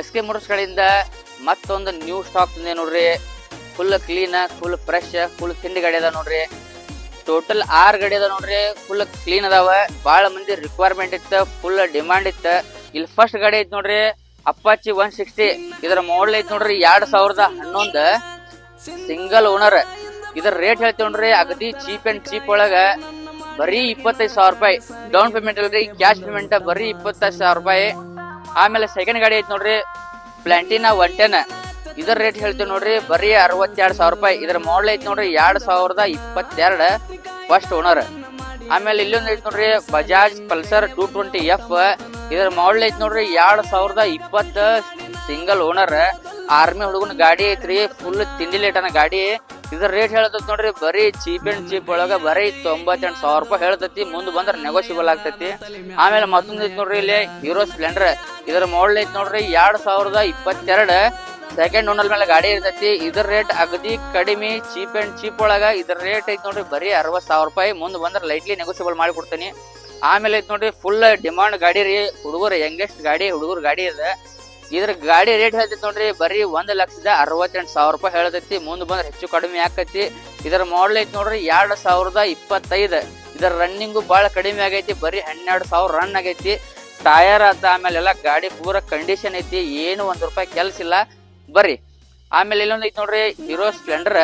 SK Motors ಕಡೆಯಿಂದ ಮತ್ತೊಂದು new stock ತಂದೆ ನೋಡ್ರಿ. Full clean, full fresh, full ತಿಂಡಿ ಗಾಡಿ ಅದ ನೋಡ್ರಿ. ಟೋಟಲ್ 6 ಗಾಡಿ ಅದ ನೋಡ್ರಿ. ಫುಲ್ ಕ್ಲೀನ್ ಅದಾವ. ಭಾಳ ಮಂದಿ ರಿಕ್ವೈರ್ಮೆಂಟ್ ಇತ್ತು, ಫುಲ್ ಡಿಮಾಂಡ್ ಇತ್ತು. ಇಲ್ಲಿ ಫಸ್ಟ್ ಗಾಡಿ ಐತಿ ನೋಡ್ರಿ, ಅಪಾಚಿ 160. ಇದರ ಮಾಡಲ್ ಐತಿ ನೋಡ್ರಿ 2011 ಸಿಂಗಲ್ ಓನರ್. ಇದರ ರೇಟ್ ಹೇಳ್ತೀವಿ ನೋಡ್ರಿ, ಅಗದಿ ಚೀಪ್ ಅಂಡ್ ಚೀಪ್ ಒಳಗ ಬರೀ 25,000 ರೂಪಾಯಿ ಡೌನ್ ಪೇಮೆಂಟ್ ಅಲ್ರಿ, ಕ್ಯಾಶ್ ಪೇಮೆಂಟ್ ಬರೀ 25,000 ರೂಪಾಯಿ. ಆಮೇಲೆ ಸೆಕೆಂಡ್ ಗಾಡಿ ಐತಿ ನೋಡ್ರಿ, ಪ್ಲಾಂಟಿನಾ 110. ಇದರ ರೇಟ್ ಹೇಳ್ತೀವಿ ನೋಡ್ರಿ ಬರೀ 62,000 ರೂಪಾಯಿ. ಇದರ ಮಾಡಲ್ ಐತಿ ನೋಡ್ರಿ 2022 ಫಸ್ಟ್ ಓನರ್. ಆಮೇಲೆ ಇಲ್ಲೊಂದು ಐತಿ ನೋಡ್ರಿ ಬಜಾಜ್ ಪಲ್ಸರ್ 220F. ಇದರ ಮಾಡಲ್ ಐತಿ ನೋಡ್ರಿ 2020 ಸಿಂಗಲ್ ಓನರ್. ಆರ್ಮಿ ಹುಡುಗನ ಗಾಡಿ ಐತ್ರಿ, ಫುಲ್ ತಿಂಡಿ ಲೇಟನ ಗಾಡಿ. ಇದರ ರೇಟ್ ಹೇಳ್ತೈತಿ ನೋಡ್ರಿ ಬರೀ ಚೀಪ್ ಅಂಡ್ ಚೀಪ್ ಒಳಗ ಬರೀ 98,000 ರೂಪಾಯಿ ಹೇಳ್ತೈತಿ. ಮುಂದೆ ಬಂದ್ರೆ ನೆಗೋಸಿಬಲ್ ಆಗ್ತೈತಿ. ಆಮೇಲೆ ಮತ್ತೊಂದು ಐತಿ ನೋಡ್ರಿ ಇಲ್ಲಿ ಹೀರೋ ಸ್ಪ್ಲೆಂಡರ್. ಇದರ ಮಾಡಲ್ ಐತಿ ನೋಡ್ರಿ 2022 ಸೆಕೆಂಡ್ ಓನರ್ ಮೇಲೆ ಗಾಡಿ ಇರ್ತೈತಿ. ಇದರ ರೇಟ್ ಅಗದಿ ಕಡಿಮೆ, ಚೀಪ್ ಅಂಡ್ ಚೀಪ್ ಒಳಗ ಇದರ ರೇಟ್ ಐತಿ ನೋಡ್ರಿ ಬರೀ 60,000 ರೂಪಾಯಿ. ಮುಂದೆ ಬಂದ್ರೆ ಲೈಟ್ಲಿ ನೆಗೋಸಿಬಲ್ ಮಾಡಿ ಕೊಡ್ತೀನಿ. ಆಮೇಲೆ ಐತಿ ನೋಡ್ರಿ ಫುಲ್ ಡಿಮಾಂಡ್ ಗಾಡಿ ರೀ, ಹುಡುಗರು ಯಂಗೆಸ್ಟ್ ಗಾಡಿ, ಹುಡುಗರು ಗಾಡಿ ಇದೆ. ಇದ್ರ ಗಾಡಿ ರೇಟ್ ಹೇಳ್ತೈತಿ ನೋಡ್ರಿ ಬರೀ 1,68,000 ರೂಪಾಯಿ ಹೇಳ್ತೈತಿ. ಮುಂದೆ ಬಂದ್ರೆ ಹೆಚ್ಚು ಕಡಿಮೆ ಆಕೈತಿ. ಇದರ ಮಾಡಲ್ ಐತಿ ನೋಡ್ರಿ 2025. ಇದರ ರನ್ನಿಂಗು ಭಾಳ ಕಡಿಮೆ ಆಗೈತಿ, ಬರೀ 12,000 ರನ್ ಆಗೈತಿ. ಟಯರ್ ಆತ, ಆಮೇಲೆ ಎಲ್ಲ ಗಾಡಿ ಪೂರ ಕಂಡೀಷನ್ ಐತಿ, ಏನು ₹1 ಕೆಲ್ಸ ಇಲ್ಲ ಬರ್ರಿ. ಆಮೇಲೆ ಇಲ್ಲೊಂದು ಐತಿ ನೋಡ್ರಿ ಹೀರೋ ಸ್ಪ್ಲೆಂಡರ್.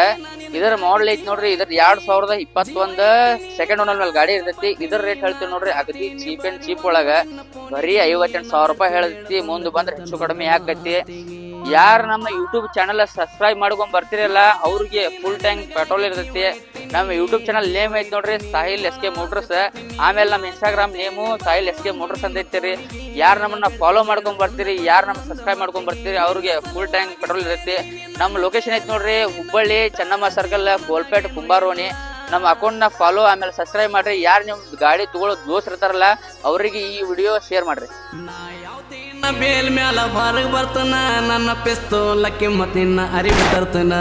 ಇದರ ಮಾಡಲ್ ಐತಿ ನೋಡ್ರಿ, ಇದ್ರ 2021 ಸೆಕೆಂಡ್ ಓನರ್ ಮೇಲೆ ಗಾಡಿ ಇರ್ತೈತಿ. ಇದರ ರೇಟ್ ಹೇಳ್ತೀವಿ ನೋಡ್ರಿ ಅಗದಿ ಚೀಪ್ ಅಂಡ್ ಚೀಪ್ ಒಳಗ ಬರೀ 58,000 ರೂಪಾಯಿ ಹೇಳ್ತೈತಿ. ಮುಂದೆ ಬಂದ್ರೆ ಹೆಚ್ಚು ಕಡಿಮೆ ಆಕೈತಿ. ಯಾರು ನಮ್ಮ ಯೂಟ್ಯೂಬ್ ಚಾನಲ್ ಸಬ್ಸ್ಕ್ರೈಬ್ ಮಾಡ್ಕೊಂಡ್ ಬರ್ತಿರಲ್ಲ ಅವ್ರಿಗೆ ಫುಲ್ ಟ್ಯಾಂಕ್ ಪೆಟ್ರೋಲ್ ಇರ್ತೈತಿ. ನಮ್ಮ ಯೂಟ್ಯೂಬ್ ಚಾನಲ್ ನೇಮ್ ಐತಿ ನೋಡ್ರಿ ಸಾಹಿಲ್ SK Motors. ಆಮೇಲೆ ನಮ್ಮ Instagram name Sahil SK Motors ಅಂತ ಐತಿರಿ. ಯಾರು ನಮ್ಮನ್ನ ಫಾಲೋ ಮಾಡ್ಕೊಂಡ್ ಬರ್ತೀರಿ, ಯಾರು ನಮ್ಮ ಸಬ್ಸ್ಕ್ರೈಬ್ ಮಾಡ್ಕೊಂಡ್ ಬರ್ತೀರಿ ಅವ್ರಿಗೆ ಫುಲ್ ಟ್ಯಾಂಕ್ ಪೆಟ್ರೋಲ್ ಇರುತ್ತೆ. ನಮ್ಮ ಲೊಕೇಶನ್ ಐತಿ ನೋಡ್ರಿ ಹುಬ್ಬಳ್ಳಿ ಚೆನ್ನಮ್ಮ ಸರ್ಕಲ್, ಕೋಲ್ಪೇಟ್, ಕುಂಬಾರೋನಿ. ನಮ್ಮ ಅಕೌಂಟ್ ನ ಫಾಲೋ ಆಮೇಲೆ ಸಬ್ಸ್ಕ್ರೈಬ್ ಮಾಡ್ರಿ. ಯಾರು ನಿಮ್ ಗಾಡಿ ತಗೊಳ್ಳೋ ದೋಸ್ತ್ ಇರ್ತಾರಲ್ಲ ಅವ್ರಿಗೆ ಈ ವಿಡಿಯೋ ಶೇರ್ ಮಾಡ್ರಿ. ಬೇಲ್ ಮ್ಯಾಲ ಹೊರಗ್ ಬರ್ತನ ನನ್ನ ಪಿಸ್ತೂಲ ಕಿಮ್ಮತ್ತಿನ ಅರಿವು ತರ್ತನ.